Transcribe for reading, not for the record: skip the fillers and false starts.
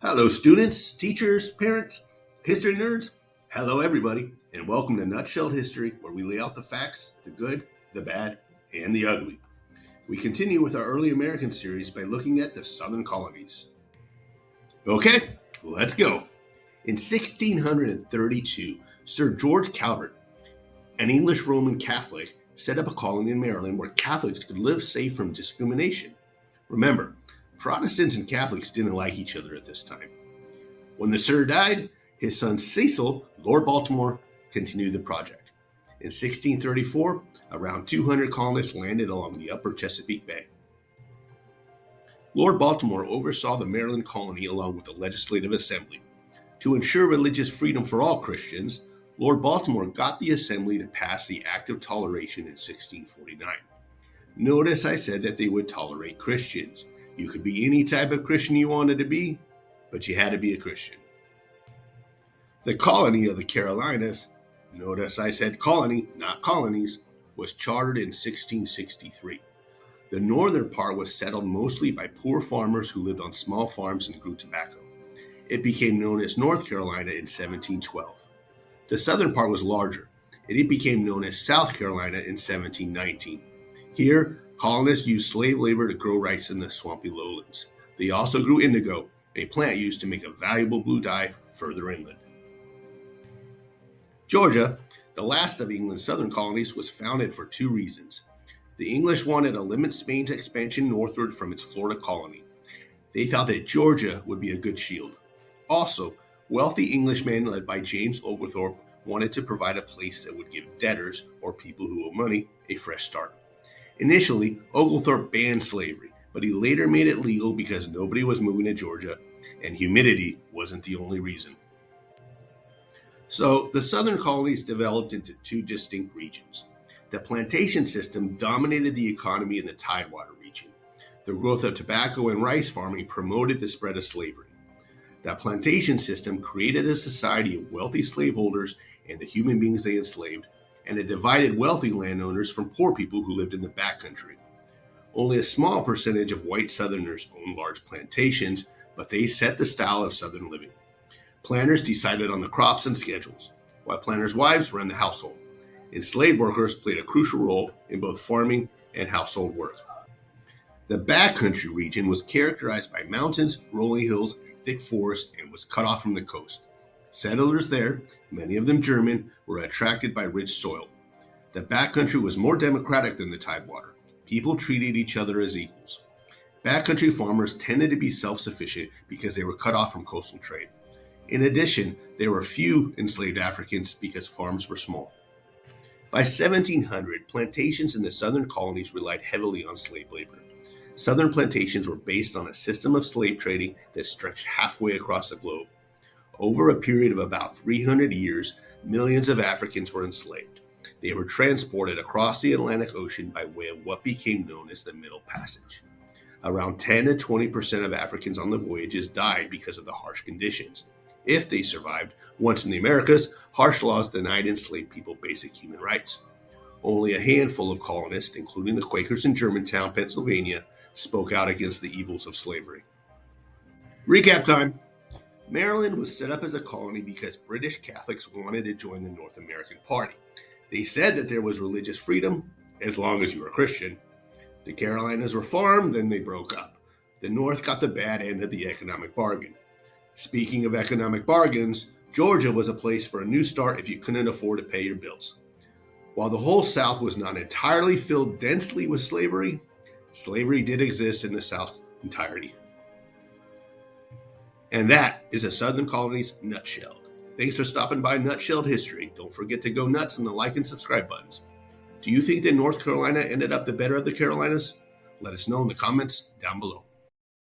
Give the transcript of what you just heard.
Hello, students, teachers, parents, history nerds. Hello, everybody, and welcome to Nutshelled History, where we lay out the facts, the good, the bad, and the ugly. We continue with our early American series by looking at the Southern Colonies. Okay, let's go. In 1632, Sir George Calvert, an English Roman Catholic, set up a colony in Maryland where Catholics could live safe from discrimination. Remember, Protestants and Catholics didn't like each other at this time. When the Sir died, his son Cecil, Lord Baltimore, continued the project. In 1634, around 200 colonists landed along the upper Chesapeake Bay. Lord Baltimore oversaw the Maryland colony along with the Legislative Assembly. To ensure religious freedom for all Christians, Lord Baltimore got the Assembly to pass the Act of Toleration in 1649. Notice I said that they would tolerate Christians. You could be any type of Christian you wanted to be, but you had to be a Christian. The colony of the Carolinas, notice I said colony, not colonies, was chartered in 1663. The northern part was settled mostly by poor farmers who lived on small farms and grew tobacco. It became known as North Carolina in 1712. The southern part was larger, and it became known as South Carolina in 1719. Here, colonists used slave labor to grow rice in the swampy lowlands. They also grew indigo, a plant used to make a valuable blue dye further inland. Georgia, the last of England's southern colonies, was founded for two reasons. The English wanted to limit Spain's expansion northward from its Florida colony. They thought that Georgia would be a good shield. Also, wealthy Englishmen led by James Oglethorpe wanted to provide a place that would give debtors, or people who owe money, a fresh start. Initially, Oglethorpe banned slavery, but he later made it legal because nobody was moving to Georgia, and humidity wasn't the only reason. So, the southern colonies developed into two distinct regions. The plantation system dominated the economy in the Tidewater region. The growth of tobacco and rice farming promoted the spread of slavery. That plantation system created a society of wealthy slaveholders and the human beings they enslaved, and it divided wealthy landowners from poor people who lived in the backcountry. Only a small percentage of white Southerners owned large plantations, but they set the style of Southern living. Planters decided on the crops and schedules, while planters' wives ran the household. Enslaved workers played a crucial role in both farming and household work. The backcountry region was characterized by mountains, rolling hills, and thick forests, and was cut off from the coast. Settlers there, many of them German, were attracted by rich soil. The backcountry was more democratic than the Tidewater. People treated each other as equals. Backcountry farmers tended to be self-sufficient because they were cut off from coastal trade. In addition, there were few enslaved Africans because farms were small. By 1700, plantations in the southern colonies relied heavily on slave labor. Southern plantations were based on a system of slave trading that stretched halfway across the globe. Over a period of about 300 years, millions of Africans were enslaved. They were transported across the Atlantic Ocean by way of what became known as the Middle Passage. Around 10 to 20% of Africans on the voyages died because of the harsh conditions. If they survived, once in the Americas, harsh laws denied enslaved people basic human rights. Only a handful of colonists, including the Quakers in Germantown, Pennsylvania, spoke out against the evils of slavery. Recap time. Maryland was set up as a colony because British Catholics wanted to join the North American Party. They said that there was religious freedom, as long as you were Christian. The Carolinas were farmed, then they broke up. The North got the bad end of the economic bargain. Speaking of economic bargains, Georgia was a place for a new start if you couldn't afford to pay your bills. While the whole South was not entirely filled densely with slavery, slavery did exist in the South's entirety. And that is a Southern Colonies nutshelled. Thanks for stopping by Nutshelled History. Don't forget to go nuts on the like and subscribe buttons. Do you think that North Carolina ended up the better of the Carolinas? Let us know in the comments down below.